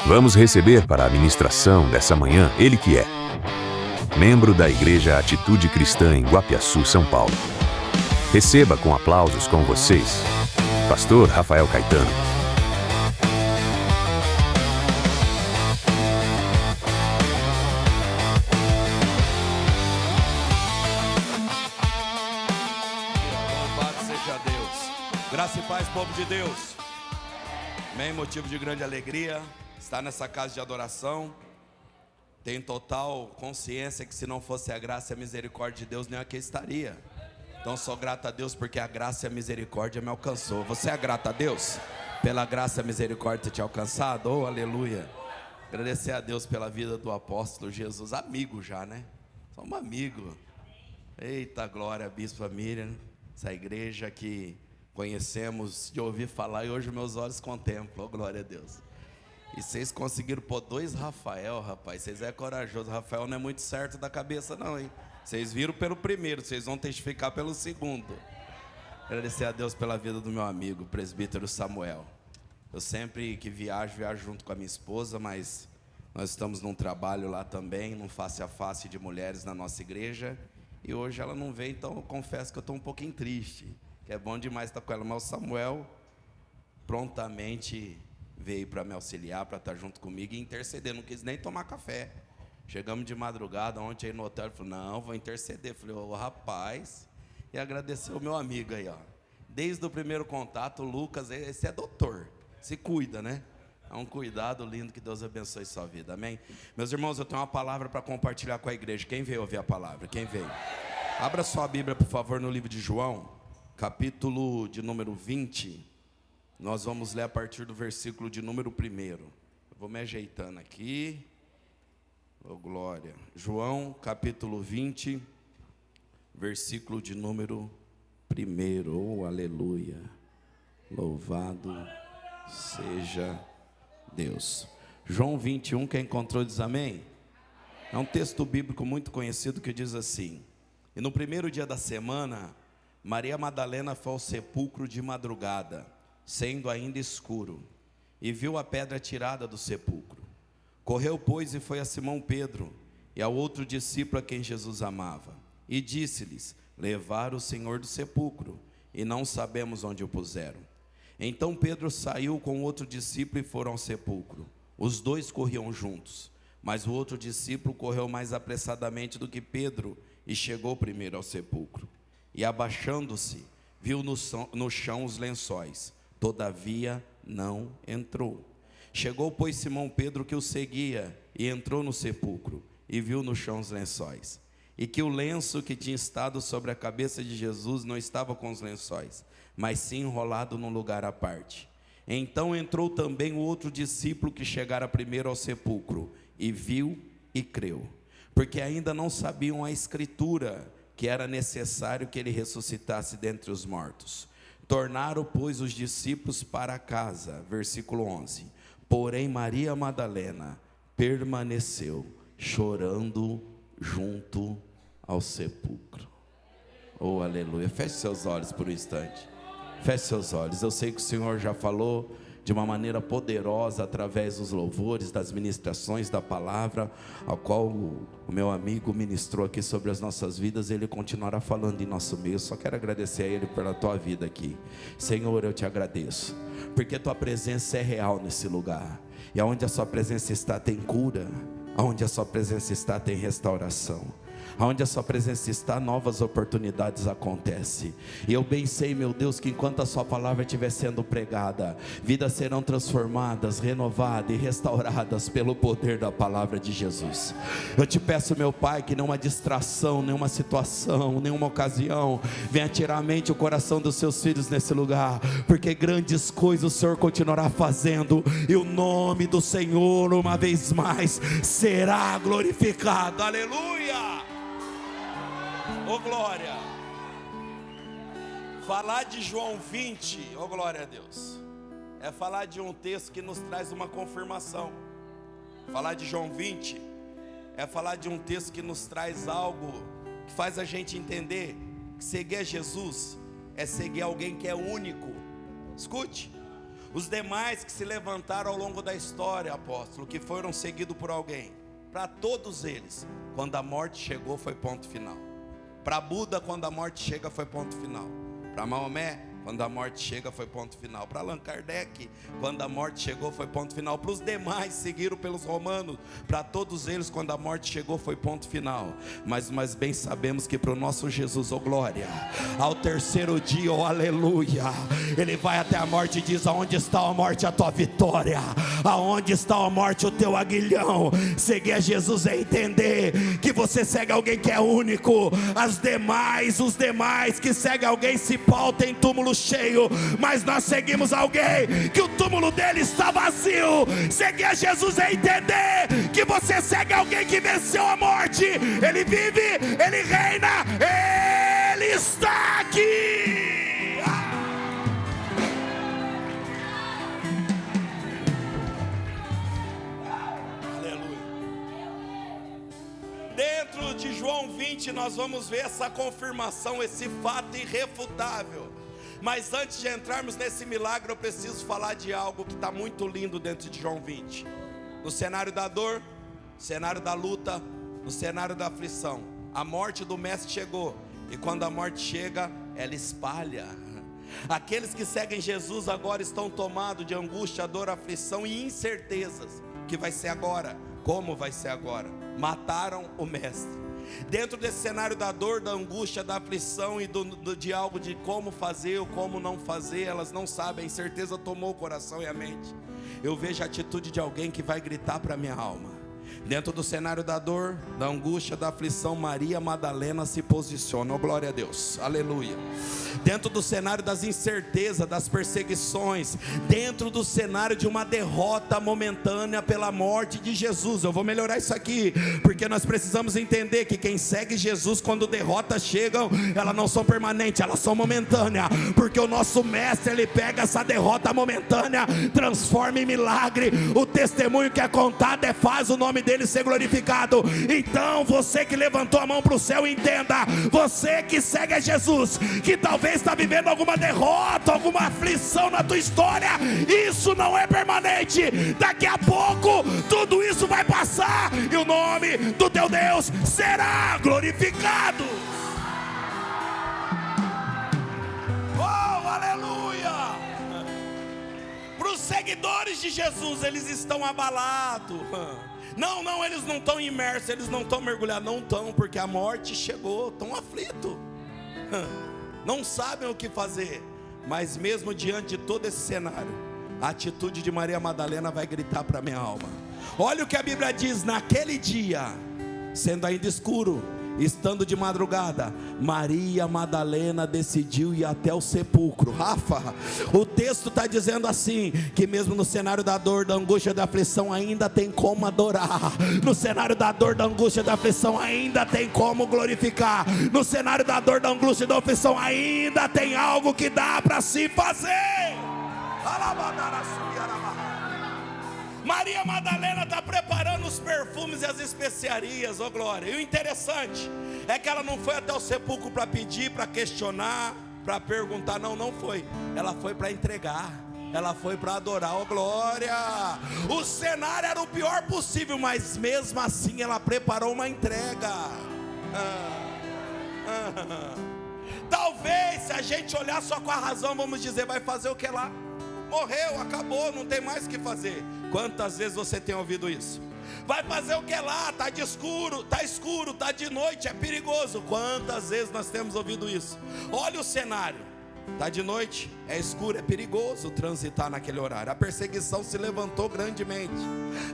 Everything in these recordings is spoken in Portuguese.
Vamos receber para a ministração dessa manhã ele que é membro da Igreja Atitude Cristã em Guapiaçu, São Paulo. Receba com aplausos com vocês, Pastor Rafael Caetano. Louvado seja Deus. Graça e paz, povo de Deus. Amém, motivo de grande alegria estar nessa casa de adoração. Tenho total consciência que se não fosse a graça e a misericórdia de Deus, nem aqui estaria. Então sou grato a Deus porque a graça e a misericórdia me alcançou. Você é grato a Deus pela graça e a misericórdia ter te alcançado? Oh, aleluia. Agradecer a Deus pela vida do apóstolo Jesus. Amigo já, né? Somos amigos. Eita glória, Bispa Miriam. Essa igreja que conhecemos de ouvir falar e hoje meus olhos contemplam. Oh, glória a Deus. E vocês conseguiram pôr 2 Rafael, rapaz. Vocês é corajoso. Rafael não é muito certo da cabeça não, hein? Vocês viram pelo primeiro, vocês vão testificar pelo segundo. Agradecer a Deus pela vida do meu amigo, o presbítero Samuel. Eu sempre que viajo junto com a minha esposa, mas nós estamos num trabalho lá também, num face a face de mulheres na nossa igreja. E hoje ela não veio, então eu confesso que eu estou um pouquinho triste. Que é bom demais estar com ela, mas o Samuel prontamente veio para me auxiliar, para estar junto comigo e interceder. Não quis nem tomar café. Chegamos de madrugada ontem aí no hotel. Ele falou, não, vou interceder. Eu falei, ô rapaz. E agradecer o meu amigo aí, ó. Desde o primeiro contato, o Lucas, esse é doutor. Se cuida, né? É um cuidado lindo, que Deus abençoe sua vida, amém? Meus irmãos, eu tenho uma palavra para compartilhar com a igreja. Quem veio ouvir a palavra? Quem veio? Abra sua Bíblia, por favor, no livro de João, capítulo de número 20. Nós vamos ler a partir do versículo de número 1. Eu vou me ajeitando aqui. Oh, glória. João, capítulo 20, versículo de número 1. Oh, aleluia. Louvado seja Deus. João 21, quem encontrou diz amém? É um texto bíblico muito conhecido que diz assim: e no primeiro dia da semana, Maria Madalena foi ao sepulcro de madrugada, sendo ainda escuro, e viu a pedra tirada do sepulcro. Correu, pois, e foi a Simão Pedro e ao outro discípulo a quem Jesus amava, e disse-lhes: levaram o Senhor do sepulcro, e não sabemos onde o puseram. Então Pedro saiu com outro discípulo e foram ao sepulcro. Os dois corriam juntos, mas o outro discípulo correu mais apressadamente do que Pedro e chegou primeiro ao sepulcro. E abaixando-se, viu no chão os lençóis, todavia não entrou. Chegou, pois, Simão Pedro, que o seguia, e entrou no sepulcro, e viu no chão os lençóis, e que o lenço que tinha estado sobre a cabeça de Jesus não estava com os lençóis, mas sim enrolado num lugar à parte. Então entrou também o outro discípulo que chegara primeiro ao sepulcro, e viu e creu, porque ainda não sabiam a escritura, que era necessário que ele ressuscitasse dentre os mortos. Tornaram, pois, os discípulos para casa, versículo 11. Porém Maria Madalena permaneceu chorando junto ao sepulcro. Oh, aleluia. Feche seus olhos por um instante. Feche seus olhos. Eu sei que o Senhor já falou de uma maneira poderosa através dos louvores, das ministrações da palavra, ao qual o meu amigo ministrou aqui sobre as nossas vidas. Ele continuará falando em nosso meio. Só quero agradecer a Ele pela tua vida aqui. Senhor, eu te agradeço, porque tua presença é real nesse lugar, e aonde a sua presença está tem cura, aonde a sua presença está tem restauração, aonde a sua presença está, novas oportunidades acontecem. E eu bem sei, meu Deus, que enquanto a sua palavra estiver sendo pregada, vidas serão transformadas, renovadas e restauradas pelo poder da palavra de Jesus. Eu te peço, meu Pai, que nenhuma distração, nenhuma situação, nenhuma ocasião venha tirar a mente e o coração dos seus filhos nesse lugar, porque grandes coisas o Senhor continuará fazendo, e o nome do Senhor uma vez mais será glorificado. Aleluia! Oh, glória. Falar de João 20, oh glória a Deus, é falar de um texto que nos traz uma confirmação. Falar de João 20 é falar de um texto que nos traz algo que faz a gente entender que seguir a Jesus é seguir alguém que é único. Escute, Os demais que se levantaram ao longo da história, apóstolo, que foram seguidos por alguém, para todos eles, quando a morte chegou, foi ponto final. Para Buda, quando a morte chega, foi ponto final. Para Maomé, quando a morte chega, foi ponto final. Para Allan Kardec, quando a morte chegou, foi ponto final. Para os demais, seguiram pelos romanos, para todos eles, quando a morte chegou, foi ponto final. Mas nós bem sabemos que para o nosso Jesus, oh glória, ao terceiro dia, oh aleluia, Ele vai até a morte e diz: aonde está a morte, a tua vitória? Aonde está a morte, o teu aguilhão? Seguir a Jesus é entender que você segue alguém que é único. Os demais que seguem alguém se pautam em túmulo cheio, mas nós seguimos alguém que o túmulo dele está vazio. Seguir a Jesus é entender que você segue alguém que venceu a morte. Ele vive, ele reina, ele está aqui. Aleluia. Dentro de João 20 nós vamos ver essa confirmação, esse fato irrefutável. Mas antes de entrarmos nesse milagre, eu preciso falar de algo que está muito lindo dentro de João 20. No cenário da dor, no cenário da luta, no cenário da aflição, a morte do mestre chegou. E quando a morte chega, ela espalha. Aqueles que seguem Jesus agora estão tomados de angústia, dor, aflição e incertezas. O que vai ser agora? Como vai ser agora? Mataram o mestre. Dentro desse cenário da dor, da angústia, da aflição e de algo de como fazer ou como não fazer, elas não sabem, a incerteza tomou o coração e a mente. Eu vejo a atitude de alguém que vai gritar para a minha alma. Dentro do cenário da dor, da angústia, da aflição, Maria Madalena se posiciona. Oh, glória a Deus, aleluia. Dentro do cenário das incertezas, das perseguições, dentro do cenário de uma derrota momentânea pela morte de Jesus. Eu vou melhorar isso aqui, porque nós precisamos entender que quem segue Jesus, quando derrotas chegam, elas não são permanentes, elas são momentâneas. Porque o nosso mestre, ele pega essa derrota momentânea, transforma em milagre. O testemunho que é contado faz o nome dele ser glorificado. Então você que levantou a mão para o céu, entenda, você que segue a Jesus, que talvez está vivendo alguma derrota, alguma aflição na tua história, isso não é permanente. Daqui a pouco tudo isso vai passar e o nome do teu Deus será glorificado. Oh, aleluia! Para os seguidores de Jesus, eles estão abalados. Não, eles não estão imersos, eles não estão mergulhados, não estão, porque a morte chegou, estão aflitos, não sabem o que fazer. Mas mesmo diante de todo esse cenário, a atitude de Maria Madalena vai gritar para a minha alma. Olha o que a Bíblia diz: naquele dia, sendo ainda escuro, estando de madrugada, Maria Madalena decidiu ir até o sepulcro. Rafa, o texto está dizendo assim, que mesmo no cenário da dor, da angústia, da aflição, ainda tem como adorar. No cenário da dor, da angústia, da aflição, ainda tem como glorificar. No cenário da dor, da angústia, da aflição, ainda tem algo que dá para se fazer. Maria Madalena está preparando os perfumes e as especiarias, oh glória. E o interessante é que ela não foi até o sepulcro para pedir, para questionar, para perguntar, não foi. Ela foi para entregar, ela foi para adorar, oh glória. O cenário era o pior possível, mas mesmo assim ela preparou uma entrega. Talvez se a gente olhar só com a razão, vamos dizer, vai fazer o que lá? Morreu, acabou, não tem mais o que fazer. Quantas vezes você tem ouvido isso? Vai fazer o que lá? Está escuro, está de noite, é perigoso. Quantas vezes nós temos ouvido isso? Olha o cenário, está de noite, é escuro, é perigoso transitar naquele horário. A perseguição se levantou grandemente.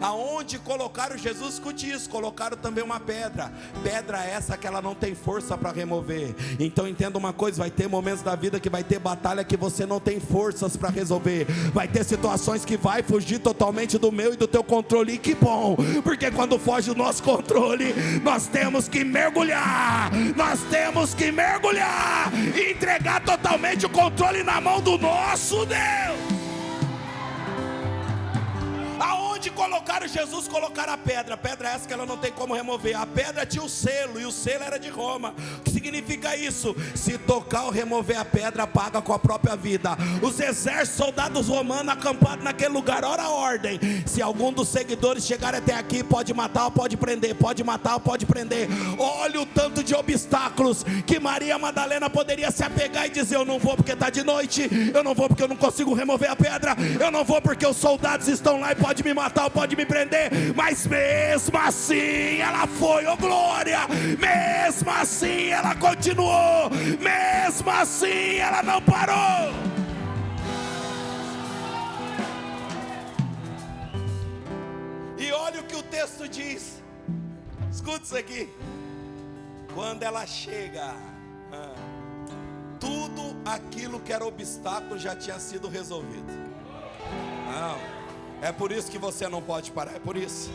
Aonde colocaram Jesus, escute isso, colocaram também uma pedra. Pedra essa que ela não tem força para remover. Então entenda uma coisa, vai ter momentos da vida que vai ter batalha que você não tem forças para resolver. Vai ter situações que vai fugir totalmente do meu e do teu controle. E que bom, porque quando foge do nosso controle, nós temos que mergulhar. Nós temos que mergulhar e entregar totalmente o controle na mão do nosso Deus. Aonde Aonde colocaram Jesus, colocaram a pedra essa que ela não tem como remover. A pedra tinha o selo, e o selo era de Roma. O que significa isso? Se tocar ou remover a pedra, paga com a própria vida. Os exércitos, soldados romanos acampados naquele lugar, ora a ordem: se algum dos seguidores chegar até aqui, pode matar ou pode prender, pode matar ou pode prender. Olha o tanto de obstáculos que Maria Madalena poderia se apegar e dizer: eu não vou porque está de noite, eu não vou porque eu não consigo remover a pedra, eu não vou porque os soldados estão lá e pode me matar ou pode me prender. Mas mesmo assim ela foi, oh glória, mesmo assim ela continuou, mesmo assim ela não parou. E olha o que o texto diz, escuta isso aqui: quando ela chega, tudo aquilo que era obstáculo já tinha sido resolvido. Não, é por isso que você não pode parar, é por isso.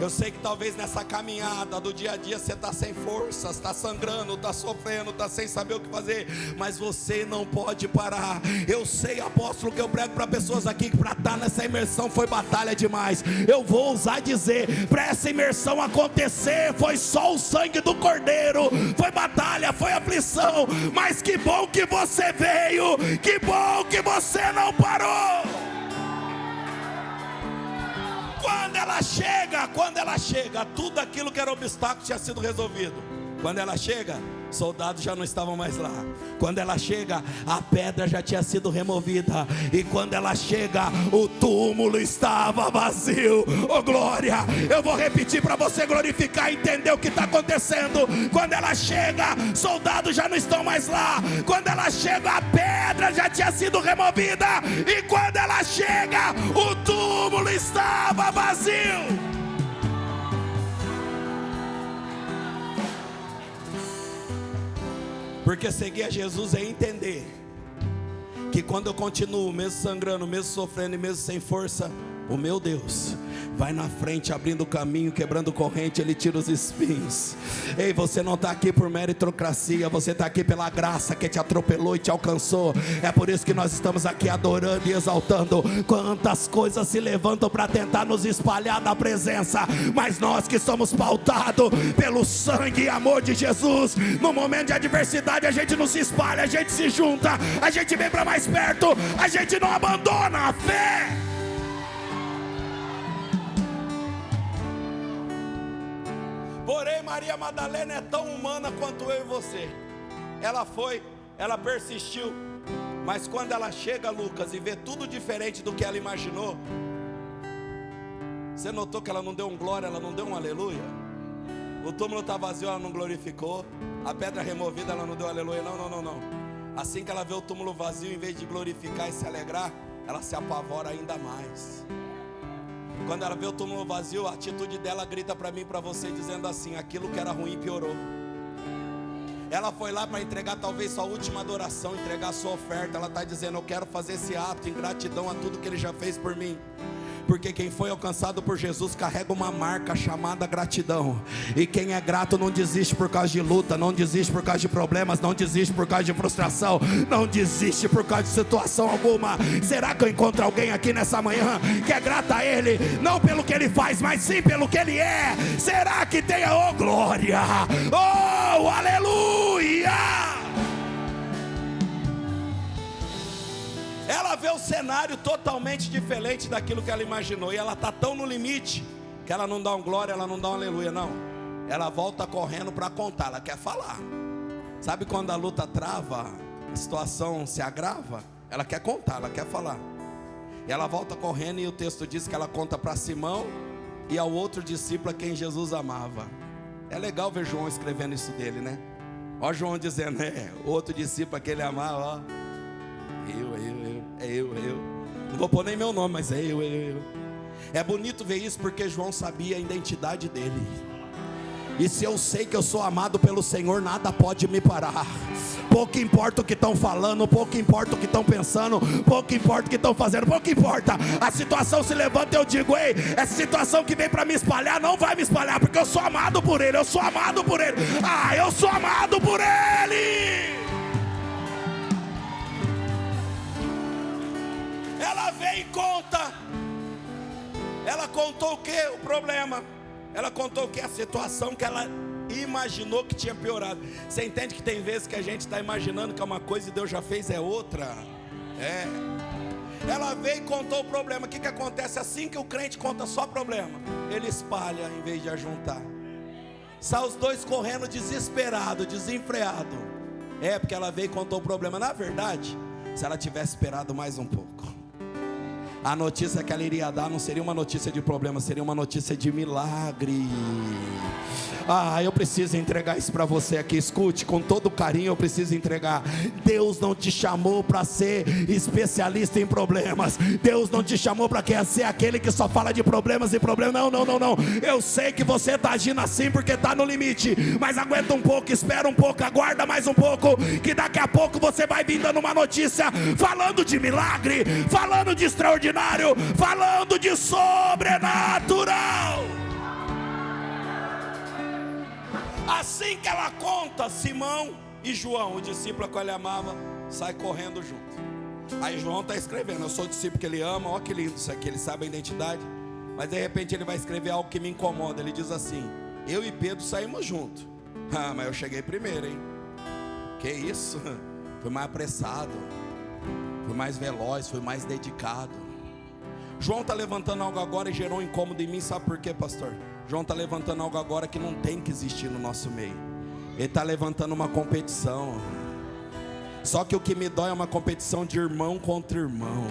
Eu sei que talvez nessa caminhada do dia a dia você está sem forças, está sangrando, está sofrendo, está sem saber o que fazer, mas você não pode parar. Eu sei, apóstolo, que eu prego para pessoas aqui que para estar nessa imersão foi batalha demais. Eu vou ousar dizer, para essa imersão acontecer foi só o sangue do Cordeiro, foi batalha, foi aflição, mas que bom que você veio, que bom que você não parou. Quando ela chega, tudo aquilo que era obstáculo tinha sido resolvido. Quando ela chega, soldados já não estavam mais lá. Quando ela chega, a pedra já tinha sido removida. E quando ela chega, o túmulo estava vazio. Oh glória, eu vou repetir para você glorificar e entender o que está acontecendo. Quando ela chega, soldados já não estão mais lá. Quando ela chega, a pedra já tinha sido removida. E quando ela chega, o túmulo estava vazio. Porque seguir a Jesus é entender que quando eu continuo, mesmo sangrando, mesmo sofrendo e mesmo sem força, o meu Deus vai na frente, abrindo o caminho, quebrando corrente, Ele tira os espinhos. Ei, você não está aqui por meritocracia, você está aqui pela graça que te atropelou e te alcançou. É por isso que nós estamos aqui adorando e exaltando. Quantas coisas se levantam para tentar nos espalhar da presença, mas nós que somos pautados pelo sangue e amor de Jesus, no momento de adversidade a gente não se espalha, a gente se junta, a gente vem para mais perto, a gente não abandona a fé. Porém, Maria Madalena é tão humana quanto eu e você. Ela foi, ela persistiu. Mas quando ela chega, Lucas, e vê tudo diferente do que ela imaginou, você notou que ela não deu um glória, ela não deu um aleluia? O túmulo está vazio, ela não glorificou. A pedra removida, ela não deu aleluia. Não. Assim que ela vê o túmulo vazio, em vez de glorificar e se alegrar, ela se apavora ainda mais. Quando ela vê o túmulo vazio, a atitude dela grita para mim e para você, dizendo assim: aquilo que era ruim piorou. Ela foi lá para entregar talvez sua última adoração, entregar sua oferta. Ela está dizendo: eu quero fazer esse ato em gratidão a tudo que Ele já fez por mim. Porque quem foi alcançado por Jesus carrega uma marca chamada gratidão. E quem é grato não desiste por causa de luta, não desiste por causa de problemas, não desiste por causa de frustração, não desiste por causa de situação alguma. Será que eu encontro alguém aqui nessa manhã que é grato a Ele, não pelo que Ele faz, mas sim pelo que Ele é? Será que tem a glória? Oh, aleluia! Ela vê o cenário totalmente diferente daquilo que ela imaginou. E ela está tão no limite que ela não dá um glória, ela não dá um aleluia, não. Ela volta correndo para contar, ela quer falar. Sabe quando a luta trava, a situação se agrava? Ela quer contar, ela quer falar. E ela volta correndo, e o texto diz que ela conta para Simão e ao outro discípulo a quem Jesus amava. É legal ver João escrevendo isso dele, né? Ó João dizendo, outro discípulo a quem ele amava, ó. Eu. Não vou pôr nem meu nome, mas é eu. É bonito ver isso porque João sabia a identidade dele. E se eu sei que eu sou amado pelo Senhor, nada pode me parar. Pouco importa o que estão falando, pouco importa o que estão pensando, pouco importa o que estão fazendo, pouco importa. A situação se levanta e eu digo, ei, essa situação que vem para me espalhar, não vai me espalhar, porque eu sou amado por Ele, eu sou amado por Ele. Eu sou amado por Ele. Ela vem e conta. Ela contou o que? O problema. Ela contou o que? A situação que ela imaginou que tinha piorado. Você entende que tem vezes que a gente está imaginando que é uma coisa e Deus já fez é outra? Ela veio e contou o problema. O que acontece assim que o crente conta só problema? Ele espalha em vez de ajuntar. Sai os dois correndo desesperado, desenfreado. Porque ela veio e contou o problema. Na verdade, se ela tivesse esperado mais um pouco, a notícia que ela iria dar não seria uma notícia de problema, seria uma notícia de milagre. Eu preciso entregar isso para você aqui. Escute, com todo carinho eu preciso entregar. Deus não te chamou para ser especialista em problemas. Deus não te chamou para ser aquele que só fala de problemas e problemas. Não. Eu sei que você está agindo assim porque está no limite, mas aguenta um pouco, espera um pouco, aguarda mais um pouco, que daqui a pouco você vai vir dando uma notícia falando de milagre, falando de extraordinário, falando de sobrenatural. Assim que ela conta, Simão e João, o discípulo que ele amava, sai correndo junto. Aí João está escrevendo: eu sou o discípulo que ele ama. Olha que lindo isso aqui, ele sabe a identidade. Mas de repente ele vai escrever algo que me incomoda. Ele diz assim: eu e Pedro saímos juntos. Mas eu cheguei primeiro, hein? Que isso? Fui mais apressado, fui mais veloz, fui mais dedicado. João está levantando algo agora e gerou um incômodo em mim. Sabe por quê, pastor? João está levantando algo agora que não tem que existir no nosso meio. Ele está levantando uma competição. Só que o que me dói é uma competição de irmão contra irmão.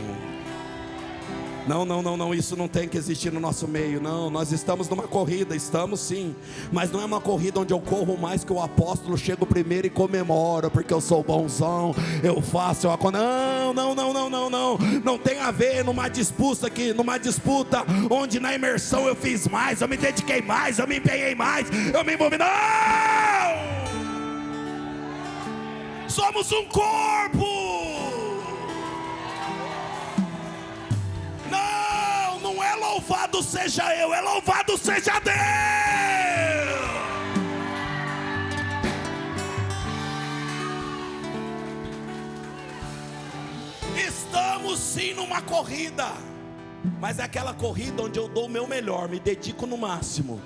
Não, isso não tem que existir no nosso meio. Não, nós estamos numa corrida, estamos sim, mas não é uma corrida onde eu corro mais que o apóstolo, chego primeiro e comemoro, porque eu sou bonzão, eu faço, não tem a ver numa disputa onde na imersão eu fiz mais, eu me dediquei mais, eu me empenhei mais, eu me envolvi. Não! Somos um corpo. Não é louvado seja eu, é louvado seja Deus. Estamos sim numa corrida, mas é aquela corrida onde eu dou o meu melhor, me dedico no máximo.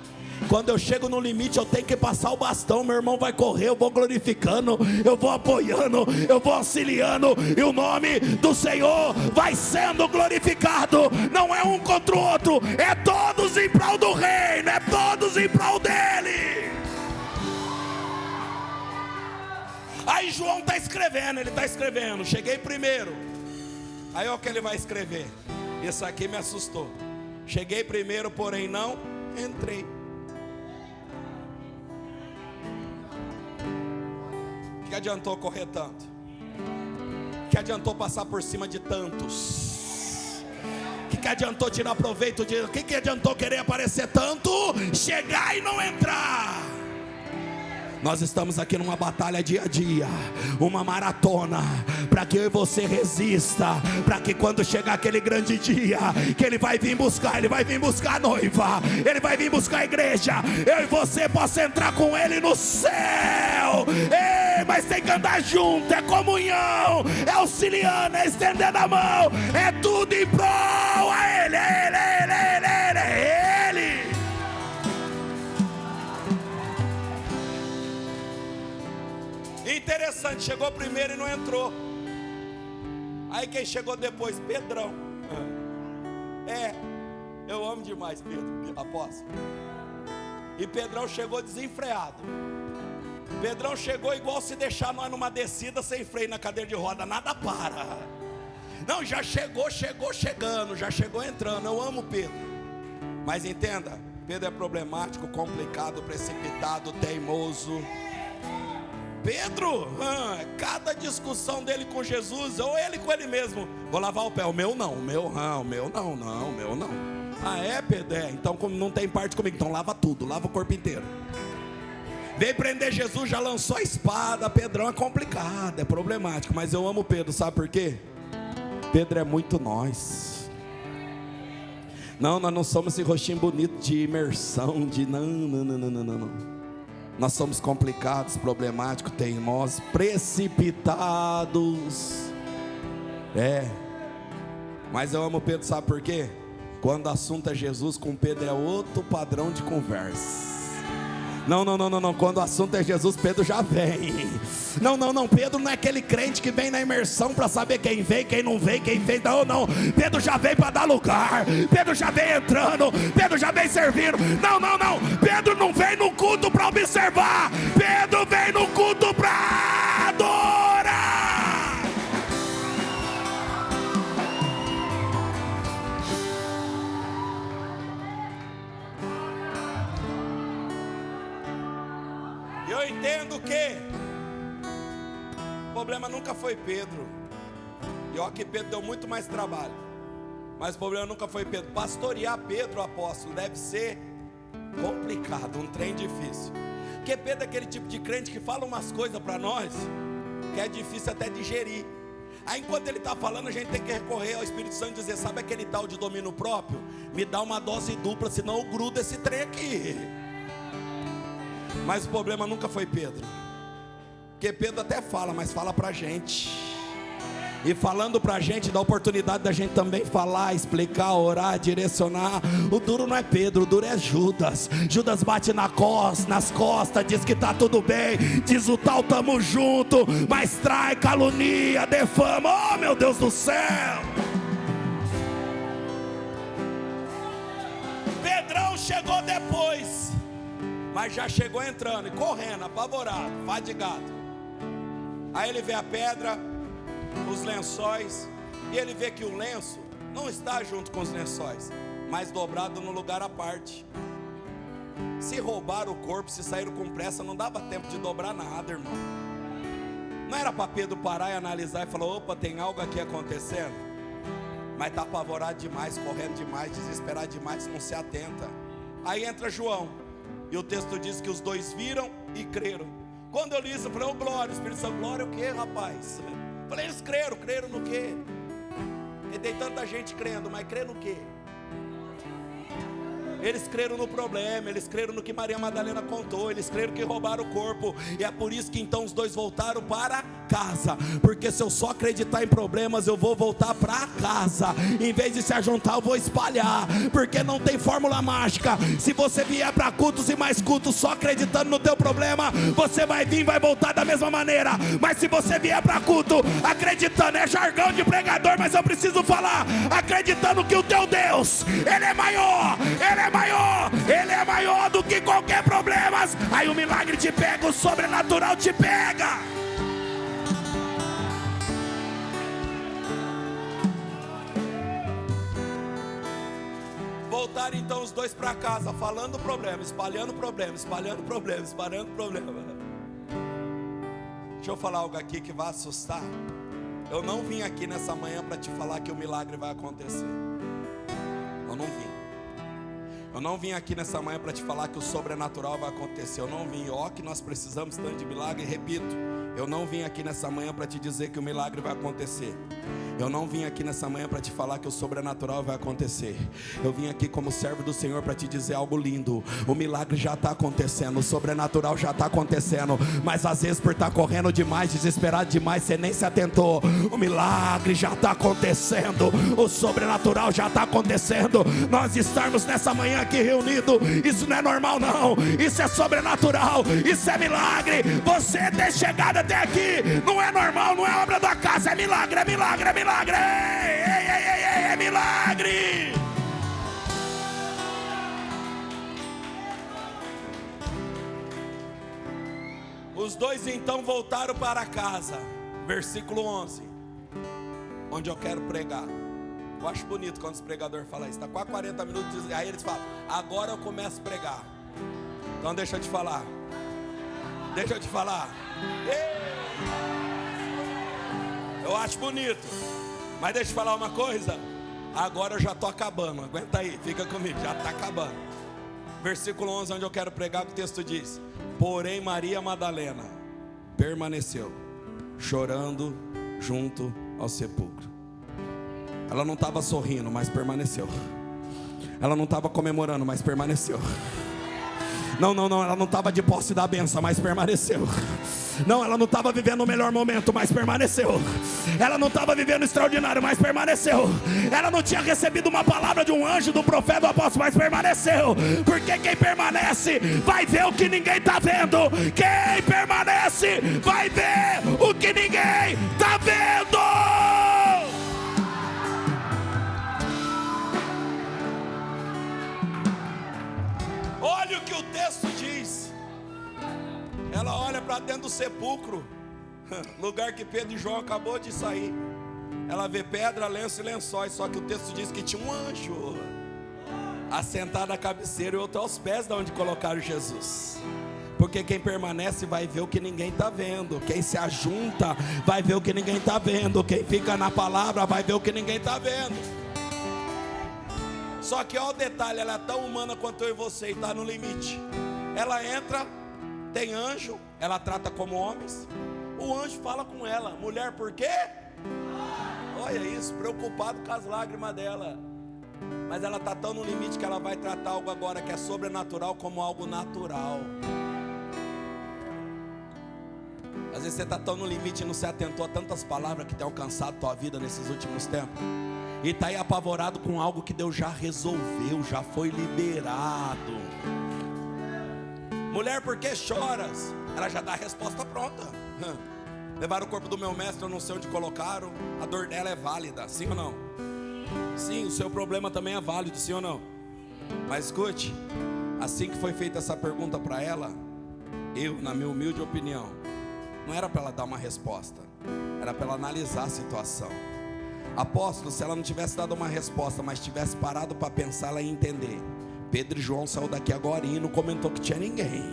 Quando eu chego no limite eu tenho que passar o bastão. Meu irmão vai correr, eu vou glorificando, eu vou apoiando, eu vou auxiliando, e o nome do Senhor vai sendo glorificado. Não é um contra o outro, é todos em prol do reino, é todos em prol dele. Aí João está escrevendo, ele está escrevendo: cheguei primeiro. Aí olha o que ele vai escrever. Isso aqui me assustou. Cheguei primeiro, porém não entrei. Que adiantou correr tanto? Que adiantou passar por cima de tantos? Que adiantou tirar proveito de? Que adiantou querer aparecer tanto? Chegar e não entrar. Nós estamos aqui numa batalha dia a dia, uma maratona, para que eu e você resista, para que quando chegar aquele grande dia, que Ele vai vir buscar, Ele vai vir buscar a noiva, Ele vai vir buscar a igreja, eu e você possa entrar com Ele no céu. Ei, mas tem que andar junto, é comunhão, é auxiliando, é estendendo a mão, é tudo em prol a Ele, Ele. Interessante, chegou primeiro e não entrou. Aí quem chegou depois? Pedrão. Eu amo demais Pedro, apóstolo. E Pedrão chegou desenfreado. Pedrão chegou igual se deixar nós numa descida sem freio na cadeira de roda, nada para. Não, já chegou chegando, já chegou entrando. Eu amo Pedro. Mas entenda, Pedro é problemático, complicado, precipitado, teimoso. Pedro, cada discussão dele com Jesus, ou ele com ele mesmo: vou lavar o pé, o meu não. Pedro? Então como não tem parte comigo, então lava tudo, lava o corpo inteiro. Veio prender Jesus, já lançou a espada. Pedrão é complicado, é problemático, mas eu amo Pedro, sabe por quê? Pedro é muito nós. Não, nós não somos esse rostinho bonito de imersão, de não. Nós somos complicados, problemáticos, teimosos, precipitados. Mas eu amo Pedro, sabe por quê? Quando o assunto é Jesus, com Pedro é outro padrão de conversa. Não. Quando o assunto é Jesus, Pedro já vem. Não. Pedro não é aquele crente que vem na imersão para saber quem veio, quem não veio, quem fez. Não. Pedro já vem para dar lugar. Pedro já vem entrando. Pedro já vem servindo. Não. Pedro não vem no culto para observar. Pedro vem no culto para adorar. Eu entendo que o problema nunca foi Pedro. E olha que Pedro deu muito mais trabalho. Mas o problema nunca foi Pedro. Pastorear Pedro, apóstolo, deve ser complicado, um trem difícil. Porque Pedro é aquele tipo de crente que fala umas coisas para nós que é difícil até digerir. Aí enquanto ele está falando, a gente tem que recorrer ao Espírito Santo e dizer: sabe aquele tal de domínio próprio? Me dá uma dose dupla, senão eu grudo esse trem aqui. Mas o problema nunca foi Pedro. Porque Pedro até fala, mas fala pra gente. E falando pra gente, dá oportunidade da gente também falar, explicar, orar, direcionar. O duro não é Pedro, o duro é Judas. Judas bate nas costas, diz que tá tudo bem, diz o tal tamo junto, mas trai, calunia, defama. Oh meu Deus do céu! Pedrão chegou depois, mas já chegou entrando e correndo, apavorado, fadigado. Aí ele vê a pedra, os lençóis, e ele vê que o lenço não está junto com os lençóis, mas dobrado no lugar à parte. Se roubaram o corpo, se saíram com pressa, não dava tempo de dobrar nada, irmão. Não era para Pedro parar e analisar e falar: opa, tem algo aqui acontecendo. Mas está apavorado demais, correndo demais, desesperado demais, não se atenta. Aí entra João, e o texto diz que os dois viram e creram. Quando eu li isso, eu falei: ô glória, o Espírito Santo, glória o que, rapaz? Eu falei: eles creram no quê? E tem tanta gente crendo, mas crê no quê? Eles creram no problema, eles creram no que Maria Madalena contou, eles creram que roubaram o corpo. E é por isso que então os dois voltaram para casa. Porque se eu só acreditar em problemas, eu vou voltar para casa. Em vez de se ajuntar, eu vou espalhar. Porque não tem fórmula mágica. Se você vier para cultos e mais cultos só acreditando no teu problema, você vai vir e vai voltar da mesma maneira. Mas se você vier para culto acreditando, é jargão de pregador, mas eu preciso falar, acreditando que o teu Deus, Ele é maior, Ele é maior do que qualquer problema. Aí o milagre te pega, o sobrenatural te pega. Voltaram então os dois para casa, falando problema, espalhando problema, espalhando problema, espalhando problema. Deixa eu falar algo aqui que vai assustar. Eu não vim aqui nessa manhã para te falar que o milagre vai acontecer. Eu não vim. Eu não vim aqui nessa manhã para te falar que o sobrenatural vai acontecer. Eu não vim, ó, que nós precisamos tanto de milagre. Repito, eu não vim aqui nessa manhã para te dizer que o milagre vai acontecer. Eu não vim aqui nessa manhã para te falar que o sobrenatural vai acontecer. Eu vim aqui como servo do Senhor para te dizer algo lindo. O milagre já está acontecendo, o sobrenatural já está acontecendo. Mas às vezes por estar correndo demais, desesperado demais, você nem se atentou. O milagre já está acontecendo, o sobrenatural já está acontecendo. Nós estarmos nessa manhã aqui reunidos, isso não é normal não. Isso é sobrenatural, isso é milagre. Você ter chegado até aqui não é normal, não é obra da casa, é milagre, é milagre, é milagre. É milagre. Os dois então voltaram para casa. Versículo 11, onde eu quero pregar. Eu acho bonito quando os pregadores falam isso. Está quase 40 minutos, aí eles falam: agora eu começo a pregar. Então deixa eu te falar. Eu acho bonito, mas deixa eu falar uma coisa. Agora eu já estou acabando, aguenta aí, fica comigo, já está acabando. Versículo 11, onde eu quero pregar, o texto diz: porém Maria Madalena permaneceu chorando junto ao sepulcro. Ela não estava sorrindo, mas permaneceu. Ela não estava comemorando, mas permaneceu. Não, ela não estava de posse da benção, mas permaneceu. Não, ela não estava vivendo o melhor momento, mas permaneceu. Ela não estava vivendo o extraordinário, mas permaneceu. Ela não tinha recebido uma palavra de um anjo, do profeta, do apóstolo, mas permaneceu. Porque quem permanece vai ver o que ninguém está vendo. Quem permanece vai ver o que ninguém está vendo. Olha o que o texto diz. Ela olha para dentro do sepulcro, lugar que Pedro e João acabou de sair. Ela vê pedra, lenço e lençóis. Só que o texto diz que tinha um anjo assentado na cabeceira e outro aos pés de onde colocaram Jesus. Porque quem permanece vai ver o que ninguém está vendo. Quem se ajunta vai ver o que ninguém está vendo. Quem fica na palavra vai ver o que ninguém está vendo. Só que olha o detalhe, ela é tão humana quanto eu e você e está no limite. Ela entra, tem anjo, ela trata como homens. O anjo fala com ela: mulher, por quê? Olha isso, preocupado com as lágrimas dela. Mas ela está tão no limite que ela vai tratar algo agora que é sobrenatural como algo natural. Às vezes você está tão no limite e não se atentou a tantas palavras que tem alcançado a tua vida nesses últimos tempos. E está aí apavorado com algo que Deus já resolveu, já foi liberado. Mulher, por que choras? Ela já dá a resposta pronta. Levaram o corpo do meu mestre, eu não sei onde colocaram. A dor dela é válida, sim ou não? Sim, o seu problema também é válido, sim ou não? Mas escute, assim que foi feita essa pergunta para ela, eu, na minha humilde opinião, não era para ela dar uma resposta, era para ela analisar a situação. Apóstolo, se ela não tivesse dado uma resposta, mas tivesse parado para pensar, ela ia entender. Pedro e João saiu daqui agora e não comentou que tinha ninguém.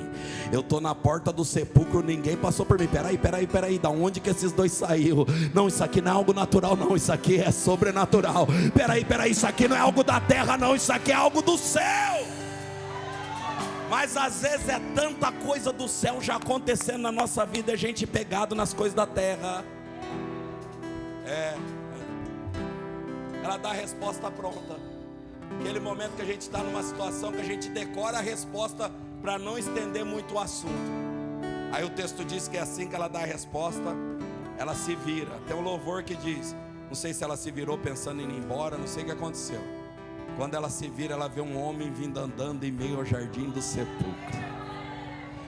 Eu estou na porta do sepulcro, ninguém passou por mim. Peraí, da onde que esses dois saíram? Não, isso aqui não é algo natural não, isso aqui é sobrenatural. Peraí, isso aqui não é algo da terra não, isso aqui é algo do céu. Mas às vezes é tanta coisa do céu já acontecendo na nossa vida, a gente pegado nas coisas da terra. Ela dá a resposta pronta. Aquele momento que a gente está numa situação que a gente decora a resposta para não estender muito o assunto. Aí o texto diz que é assim que ela dá a resposta, ela se vira. Tem um louvor que diz, não sei se ela se virou pensando em ir embora, não sei o que aconteceu. Quando ela se vira, ela vê um homem vindo andando em meio ao jardim do sepulcro.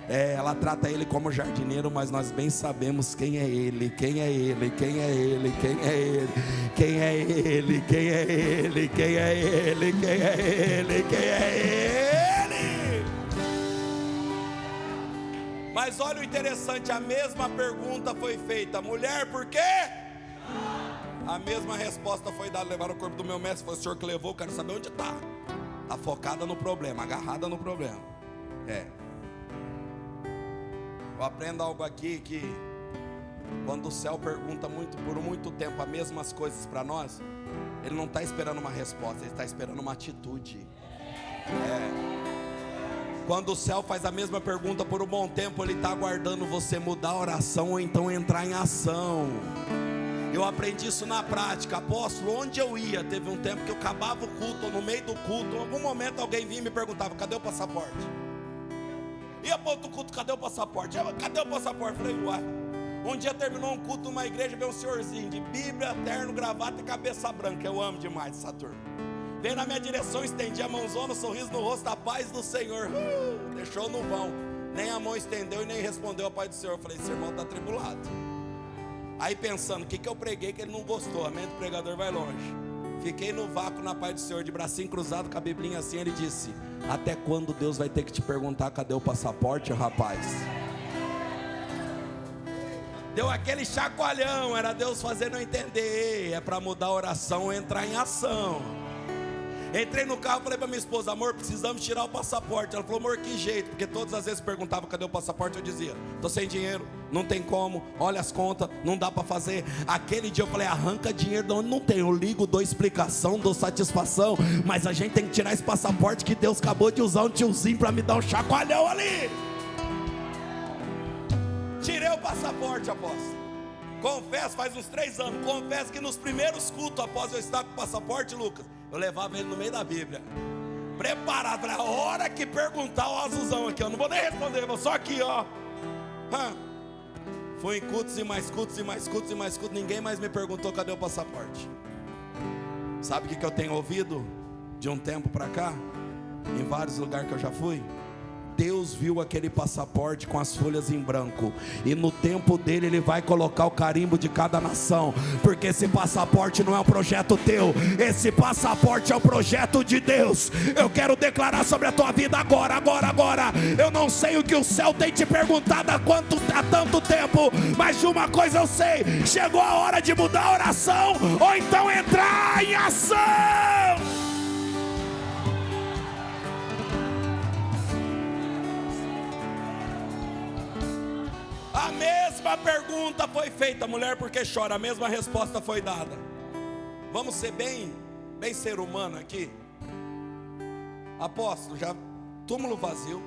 Ela trata ele como jardineiro, mas nós bem sabemos quem é ele, quem é ele, quem é ele, quem é ele, quem é ele, quem é ele, quem é ele, quem é ele, quem é ele. Mas olha o interessante, a mesma pergunta foi feita: mulher, por quê? A mesma resposta foi dada: levaram o corpo do meu mestre. Foi o senhor que levou, quero saber onde está. Está focada no problema, agarrada no problema. Eu aprendo algo aqui, que quando o céu pergunta por muito tempo as mesmas coisas para nós, ele não está esperando uma resposta, ele está esperando uma atitude. Quando o céu faz a mesma pergunta por um bom tempo, ele está aguardando você mudar a oração ou então entrar em ação. Eu aprendi isso na prática, apóstolo. Onde eu ia, teve um tempo que eu acabava o culto, ou no meio do culto, em algum momento alguém vinha e me perguntava: cadê o passaporte? Ia para outro culto, cadê o passaporte? Cadê o passaporte? Falei, uai. Um dia terminou um culto numa igreja, veio um senhorzinho de Bíblia, terno, gravata e cabeça branca. Eu amo demais essa turma. Veio na minha direção, estendi a mãozona, sorriso no rosto, a paz do Senhor. Deixou no vão. Nem a mão estendeu e nem respondeu a paz do Senhor. Eu falei, esse irmão está atribulado. Aí pensando, o que eu preguei que ele não gostou? A mente do pregador vai longe. Fiquei no vácuo na paz do Senhor, de bracinho cruzado, com a biblinha assim. Ele disse: até quando Deus vai ter que te perguntar cadê o passaporte, rapaz? Deu aquele chacoalhão, era Deus fazendo eu entender. É para mudar a oração, entrar em ação. Entrei no carro, falei para minha esposa: amor, precisamos tirar o passaporte. Ela falou: amor, que jeito? Porque todas as vezes perguntava cadê o passaporte, eu dizia: tô sem dinheiro, não tem como, olha as contas, não dá para fazer. Aquele dia eu falei: arranca dinheiro de onde não tem. Eu ligo, dou explicação, dou satisfação, mas a gente tem que tirar esse passaporte que Deus acabou de usar um tiozinho para me dar um chacoalhão ali. Tirei o passaporte, apóstolo. Confesso, faz uns 3 anos, confesso que nos primeiros cultos, após eu estar com o passaporte, Lucas, eu levava ele no meio da Bíblia, preparado para a hora que perguntar o azulzão aqui, eu não vou nem responder, vou só aqui, ó. Fui em cultos e mais cultos e mais cultos e mais cultos. Ninguém mais me perguntou cadê o passaporte. Sabe o que eu tenho ouvido de um tempo para cá? Em vários lugares que eu já fui. Deus viu aquele passaporte com as folhas em branco, e no tempo dele Ele vai colocar o carimbo de cada nação, porque esse passaporte não é um projeto teu, esse passaporte é um projeto de Deus. Eu quero declarar sobre a tua vida agora. Eu não sei o que o céu tem te perguntado há tanto tempo, mas de uma coisa eu sei: chegou a hora de mudar a oração, ou então entrar em ação. A mesma pergunta foi feita: mulher, por que chora? A mesma resposta foi dada. Vamos ser bem ser humano aqui. Apóstolo, já túmulo vazio,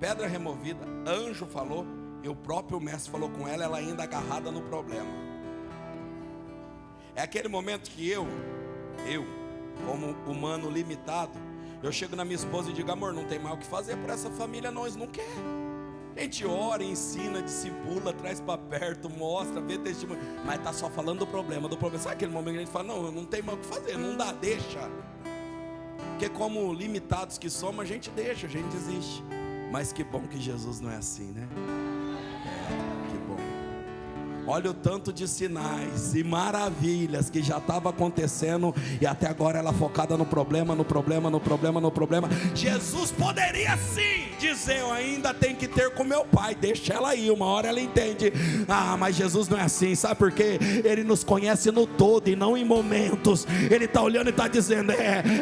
pedra removida, anjo falou, e o próprio mestre falou com ela, ela ainda agarrada no problema. É aquele momento que eu, como humano limitado, eu chego na minha esposa e digo: amor, não tem mais o que fazer por essa família, nós não quer. A gente ora, ensina, discipula, traz para perto, mostra, vê testemunho, mas está só falando do problema. Sabe aquele momento que a gente fala: não, eu não tenho mais o que fazer, não dá, deixa. Porque como limitados que somos, a gente deixa, a gente desiste. Mas que bom que Jesus não é assim, né? Que bom. Olha o tanto de sinais e maravilhas que já estava acontecendo, e até agora ela focada no problema. Jesus poderia sim dizer: eu ainda tenho que ter com meu pai, deixa ela aí, uma hora ela entende. Mas Jesus não é assim, sabe por quê? Ele nos conhece no todo e não em momentos. Ele está olhando e está dizendo: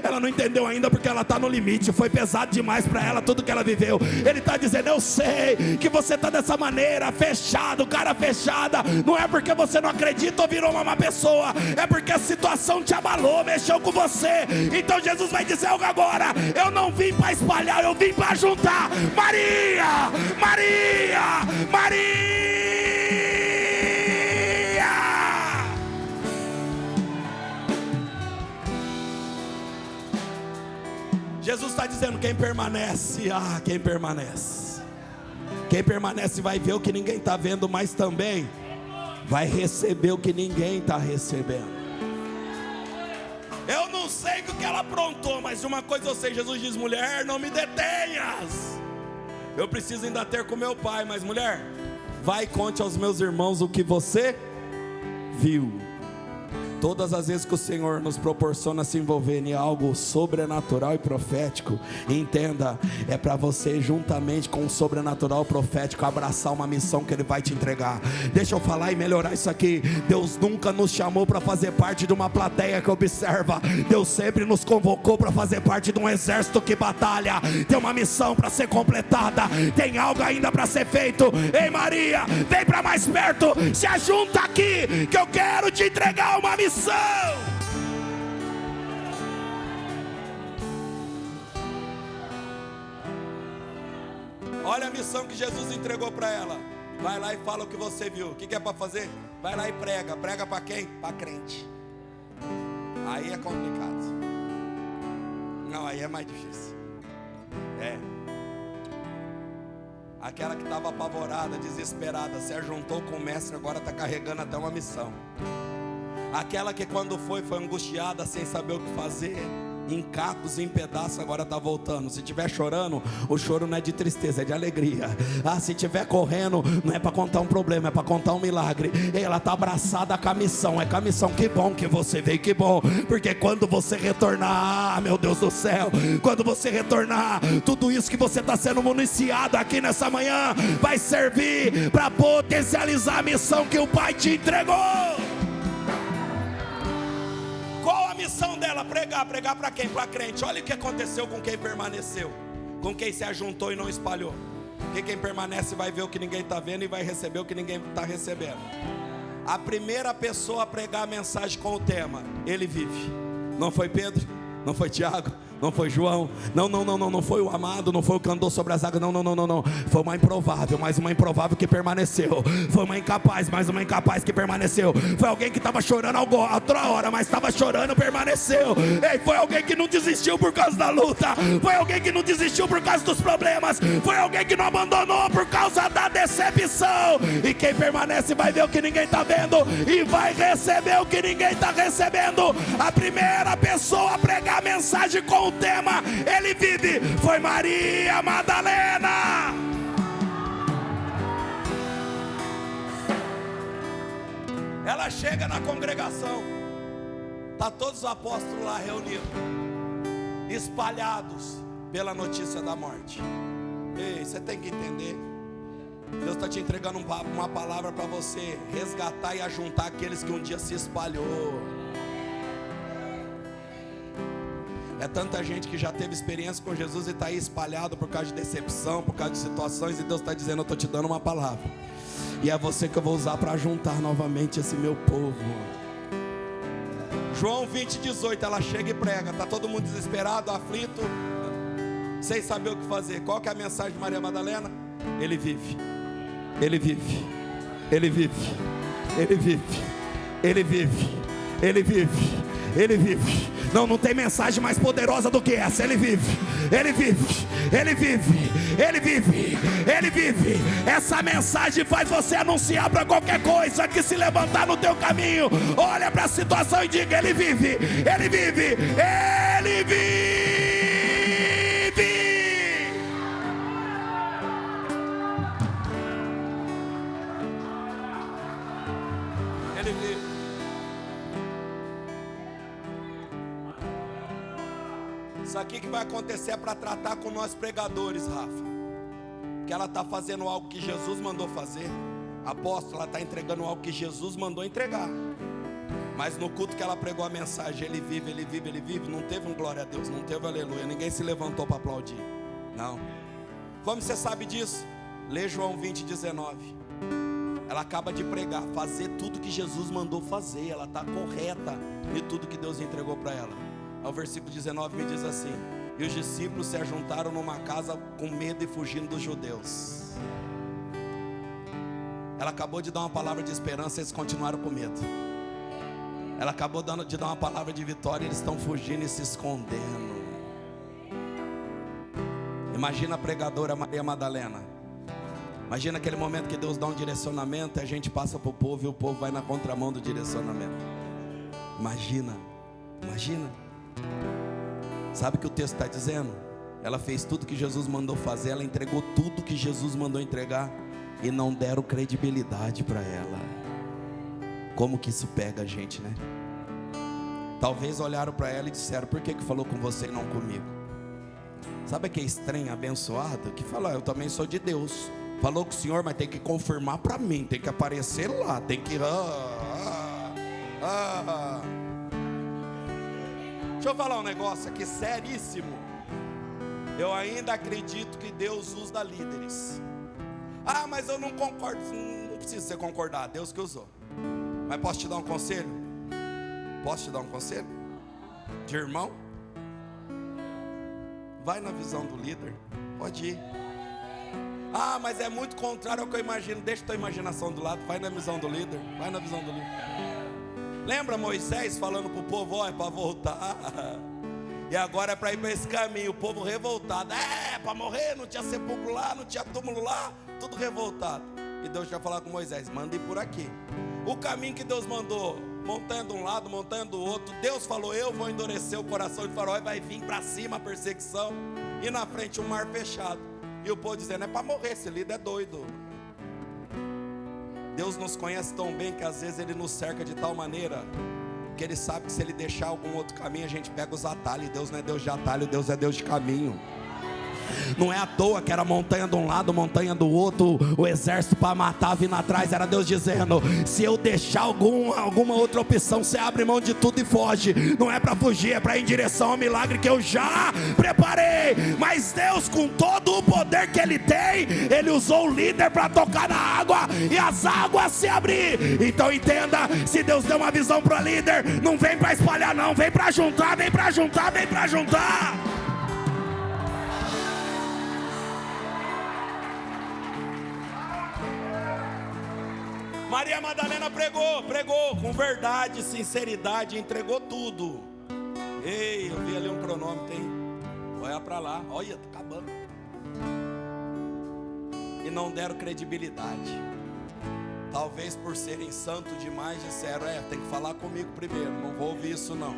ela não entendeu ainda porque ela está no limite, foi pesado demais para ela tudo que ela viveu. Ele está dizendo: eu sei que você está dessa maneira, fechado, cara fechada. Não é porque você não acredita ou virou uma má pessoa, é porque a situação te abalou, mexeu com você. Então Jesus vai dizer algo agora: eu não vim para espalhar, eu vim para juntar. Maria, Maria, Maria. Jesus está dizendo: quem permanece, quem permanece vai ver o que ninguém está vendo, mas também vai receber o que ninguém está recebendo. Eu não sei o que ela aprontou, mas uma coisa eu sei: Jesus diz: mulher, não me detenhas. Eu preciso ainda ter com meu pai, mas mulher, vai e conte aos meus irmãos o que você viu. Todas as vezes que o Senhor nos proporciona se envolver em algo sobrenatural e profético, entenda, é para você, juntamente com o sobrenatural e profético, abraçar uma missão que Ele vai te entregar. Deixa eu falar e melhorar isso aqui. Deus nunca nos chamou para fazer parte de uma plateia que observa. Deus sempre nos convocou para fazer parte de um exército que batalha. Tem uma missão para ser completada, tem algo ainda para ser feito. Ei Maria, vem para mais perto, se ajunta aqui, que eu quero te entregar uma missão. Olha a missão que Jesus entregou para ela. Vai lá e fala o que você viu. O que é para fazer? Vai lá e prega. Prega para quem? Para crente. Aí é complicado. Não, aí é mais difícil. Aquela que estava apavorada, desesperada, se ajuntou com o mestre, agora está carregando até uma missão. Aquela que quando foi angustiada, sem saber o que fazer, em cacos, em pedaços, agora está voltando. Se estiver chorando, o choro não é de tristeza, é de alegria. Se estiver correndo, não é para contar um problema, é para contar um milagre. Ela está abraçada com a missão, é com a missão. Que bom que você veio, que bom, porque quando você retornar, meu Deus do céu, quando você retornar, tudo isso que você está sendo municiado aqui nessa manhã, vai servir para potencializar a missão que o Pai te entregou. Qual a missão dela? Pregar para quem? Para crente. Olha o que aconteceu com quem permaneceu, com quem se ajuntou e não espalhou. Porque quem permanece vai ver o que ninguém está vendo e vai receber o que ninguém está recebendo. A primeira pessoa a pregar a mensagem com o tema, ele vive. Não foi Pedro, não foi Tiago, não foi João, não foi o amado, não foi o que andou sobre as águas, não, foi uma improvável, mas uma improvável que permaneceu, foi uma incapaz, mas uma incapaz que permaneceu, foi alguém que estava chorando outra hora, mas estava chorando, permaneceu. Ei, foi alguém que não desistiu por causa da luta, foi alguém que não desistiu por causa dos problemas, foi alguém que não abandonou por causa da decepção. E quem permanece vai ver o que ninguém está vendo e vai receber o que ninguém está recebendo. A primeira pessoa a pregar a mensagem com o tema Ele vive foi Maria Madalena. Ela chega na congregação, está todos os apóstolos lá reunidos, espalhados pela notícia da morte. Ei, você tem que entender, Deus está te entregando uma palavra para você resgatar e ajuntar aqueles que um dia se espalhou. É tanta gente que já teve experiência com Jesus e está aí espalhado por causa de decepção, por causa de situações, e Deus está dizendo: eu estou te dando uma palavra, e é você que eu vou usar para juntar novamente esse meu povo. João 20:18, ela chega e prega, está todo mundo desesperado, aflito, sem saber o que fazer. Qual que é a mensagem de Maria Madalena? Ele vive, Ele vive, Ele vive, Ele vive, Ele vive, Ele vive, Ele vive. Não tem mensagem mais poderosa do que essa. Ele vive, Ele vive, Ele vive, Ele vive, Ele vive. Essa mensagem faz você anunciar para qualquer coisa que se levantar no teu caminho. Olha para a situação e diga: Ele vive, Ele vive, Ele vive. Ele vive. Isso aqui que vai acontecer é para tratar com nós pregadores, Rafa. Porque ela está fazendo algo que Jesus mandou fazer. Apóstolo, ela está entregando algo que Jesus mandou entregar. Mas no culto que ela pregou a mensagem, Ele vive, Ele vive, Ele vive, não teve um glória a Deus, não teve aleluia. Ninguém se levantou para aplaudir. Não. Como você sabe disso? Lê João 20:19. Ela acaba de pregar, fazer tudo que Jesus mandou fazer. Ela está correta em tudo que Deus entregou para ela. O versículo 19 me diz assim: e os discípulos se ajuntaram numa casa com medo e fugindo dos judeus. Ela acabou de dar uma palavra de esperança, eles continuaram com medo. Ela acabou de dar uma palavra de vitória, eles estão fugindo e se escondendo. Imagina a pregadora Maria Madalena. Imagina aquele momento que Deus dá um direcionamento e a gente passa para o povo e o povo vai na contramão do direcionamento. Imagina. Sabe o que o texto está dizendo? Ela fez tudo que Jesus mandou fazer, ela entregou tudo que Jesus mandou entregar, e não deram credibilidade para ela. Como que isso pega a gente, né? Talvez olharam para ela e disseram: por que falou com você e não comigo? Sabe que é estranho, abençoado, que fala: eu também sou de Deus. Falou com o Senhor, mas tem que confirmar para mim, tem que aparecer lá, tem que... Deixa eu falar um negócio aqui seríssimo. Eu ainda acredito que Deus usa líderes. Ah, mas eu não concordo. Não precisa você concordar, Deus que usou. Mas posso te dar um conselho? Posso te dar um conselho? De irmão? Vai na visão do líder. Pode ir. Ah, mas é muito contrário ao que eu imagino. Deixa a tua imaginação do lado. Vai na visão do líder. Vai na visão do líder. Lembra Moisés falando para o povo: ó, é para voltar. E agora é para ir para esse caminho. O povo revoltado. É, para morrer, não tinha sepulcro lá, não tinha túmulo lá. Tudo revoltado. E Deus já falou com Moisés: manda ir por aqui. O caminho que Deus mandou, montanha de um lado, montanha do outro. Deus falou: eu vou endurecer o coração de Faraó e vai vir para cima a perseguição. E na frente um mar fechado. E o povo dizendo: é para morrer, esse líder é doido. Deus nos conhece tão bem que às vezes Ele nos cerca de tal maneira que Ele sabe que se Ele deixar algum outro caminho, a gente pega os atalhos. E Deus não é Deus de atalho, Deus é Deus de caminho. Não é à toa que era montanha de um lado, montanha do outro, o exército para matar vindo atrás. Era Deus dizendo: se eu deixar alguma outra opção, você abre mão de tudo e foge. Não é para fugir, é para ir em direção ao milagre que eu já preparei. Mas Deus, com todo o poder que Ele tem, Ele usou o líder para tocar na água e as águas se abrir. Então entenda, se Deus deu uma visão para o líder, não vem para espalhar não, vem para juntar, vem para juntar, vem para juntar. Maria Madalena pregou com verdade, sinceridade, entregou tudo. Ei, eu vi ali um cronômetro, hein? Olha para lá, olha, tá acabando. e não deram credibilidade. Talvez por serem santos demais disseram: tem que falar comigo primeiro, não vou ouvir isso não.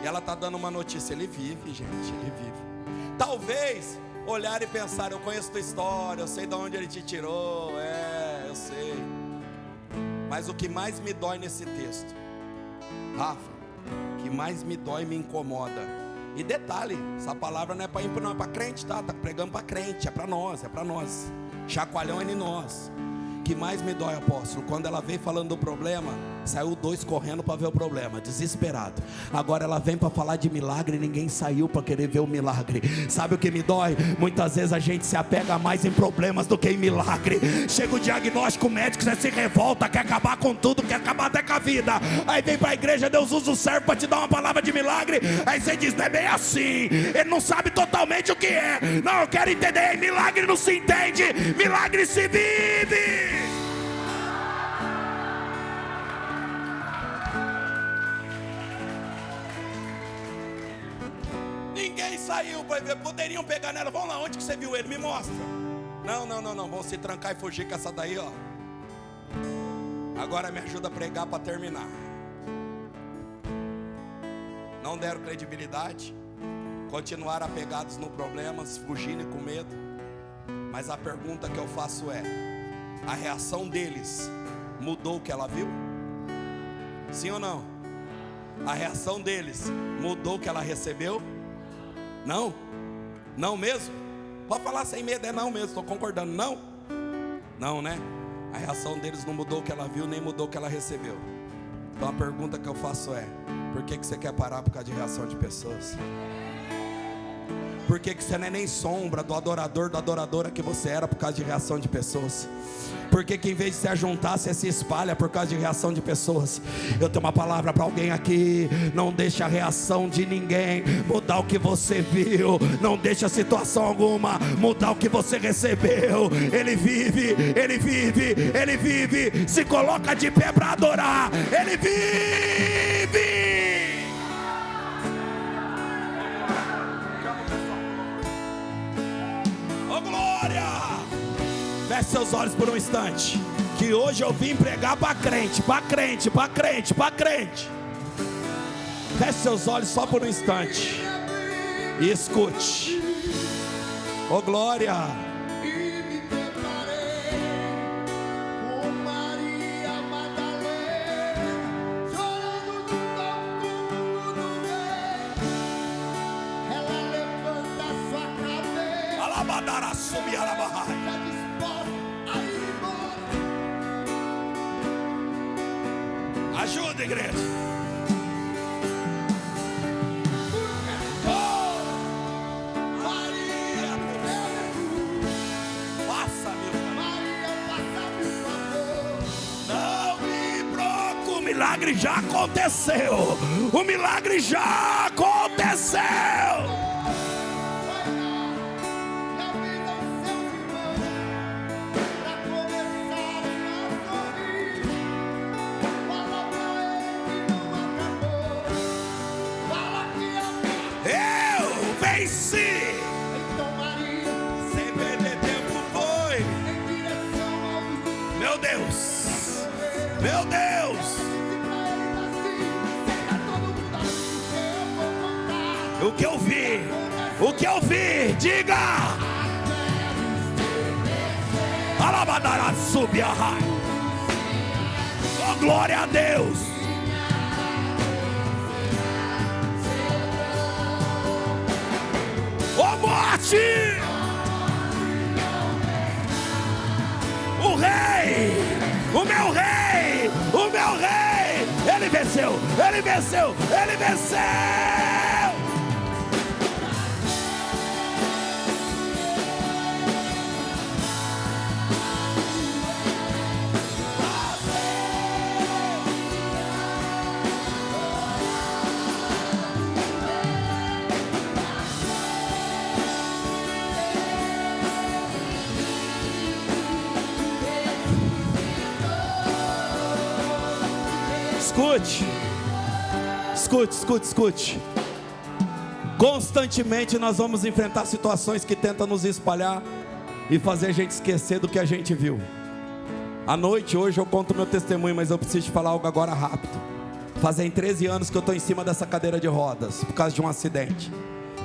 E ela está dando uma notícia: ele vive, gente, ele vive. Talvez olhar e pensar: eu conheço tua história, eu sei de onde ele te tirou, eu sei. Mas o que mais me dói nesse texto, Rafa, o que mais me dói e me incomoda, e detalhe, essa palavra não é para crente, tá pregando para crente, é para nós, chacoalhão é em nós. O que mais me dói, apóstolo, quando ela veio falando do problema, saiu 2 correndo para ver o problema, desesperado. Agora ela vem para falar de milagre e ninguém saiu para querer ver o milagre. Sabe o que me dói? Muitas vezes a gente se apega mais em problemas do que em milagre. Chega o diagnóstico médico, você se revolta, quer acabar com tudo, quer acabar até com a vida. Aí vem para a igreja, Deus usa o servo para te dar uma palavra de milagre. Aí você diz: não é bem assim, ele não sabe totalmente o que é. Não, eu quero entender. Milagre não se entende, milagre se vive. Ninguém saiu para ver, poderiam pegar nela. Vamos lá, onde que você viu ele? Me mostra. Não, vamos se trancar e fugir com essa daí, ó. Agora me ajuda a pregar para terminar. Não deram credibilidade, continuaram apegados no problema, fugindo com medo. Mas a pergunta que eu faço é: a reação deles mudou o que ela viu? Sim ou não? A reação deles mudou o que ela recebeu? Não? Não mesmo? Pode falar sem medo, não mesmo, estou concordando. Não? Não, né? A reação deles não mudou o que ela viu, nem mudou o que ela recebeu. Então a pergunta que eu faço é: por que você quer parar por causa de reação de pessoas? Por que você não é nem sombra do adorador, da adoradora que você era por causa de reação de pessoas? Por que em vez de se ajuntar, você se espalha por causa de reação de pessoas? Eu tenho uma palavra para alguém aqui: não deixa a reação de ninguém mudar o que você viu. Não deixa situação alguma mudar o que você recebeu. Ele vive, ele vive, ele vive. Se coloca de pé para adorar. Ele vive. Feche seus olhos por um instante, que hoje eu vim pregar para crente, para crente, para crente, para crente. Feche seus olhos só por um instante e escute. Oh glória. Alabadara subir alabahai. Ajuda, igreja. Maria, passa, meu não me preocupe, o milagre já aconteceu. O milagre já aconteceu. Meu Deus, o que eu vi, diga. Alabadara subiahai. Oh glória a Deus. Oh morte, o rei, o meu rei, o meu rei, ele venceu, ele venceu, ele venceu. Escute. Constantemente nós vamos enfrentar situações que tentam nos espalhar. e fazer a gente esquecer do que a gente viu. À noite, hoje eu conto meu testemunho, mas eu preciso te falar algo agora rápido. Fazem 13 anos que eu estou em cima dessa cadeira de rodas, por causa de um acidente.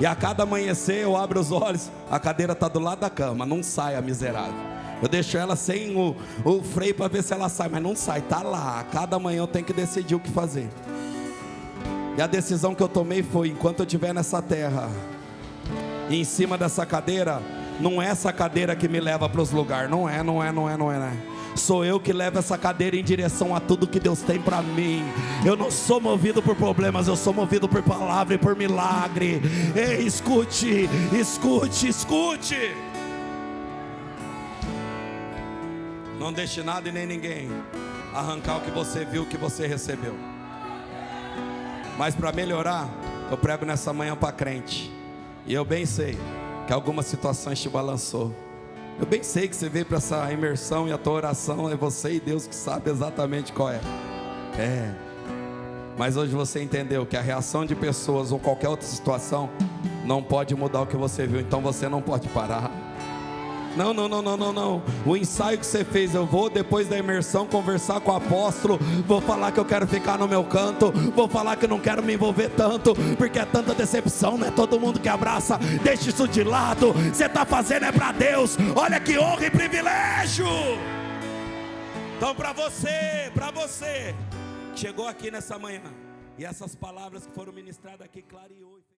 E a cada amanhecer eu abro os olhos, a cadeira está do lado da cama, não sai a miserável. Eu deixo ela sem o freio para ver se ela sai, mas não sai, está lá. A cada manhã eu tenho que decidir o que fazer. E a decisão que eu tomei foi, enquanto eu estiver nessa terra, e em cima dessa cadeira, não é essa cadeira que me leva para os lugares, não é. Sou eu que levo essa cadeira em direção a tudo que Deus tem para mim. Eu não sou movido por problemas, eu sou movido por palavra e por milagre. Ei, escute. Não deixe nada e nem ninguém arrancar o que você viu, o que você recebeu. Mas para melhorar, eu prego nessa manhã para crente. E eu bem sei que algumas situações te balançou. Eu bem sei que você veio para essa imersão e a tua oração é você e Deus que sabe exatamente qual é. Mas hoje você entendeu que a reação de pessoas ou qualquer outra situação não pode mudar o que você viu. Então você não pode parar. Não. O ensaio que você fez, eu vou depois da imersão conversar com o apóstolo, vou falar que eu quero ficar no meu canto, vou falar que eu não quero me envolver tanto, porque é tanta decepção, não é todo mundo que abraça. Deixa isso de lado, você está fazendo é para Deus. Olha que honra e privilégio. Então para você que chegou aqui nessa manhã, e essas palavras que foram ministradas aqui clareou.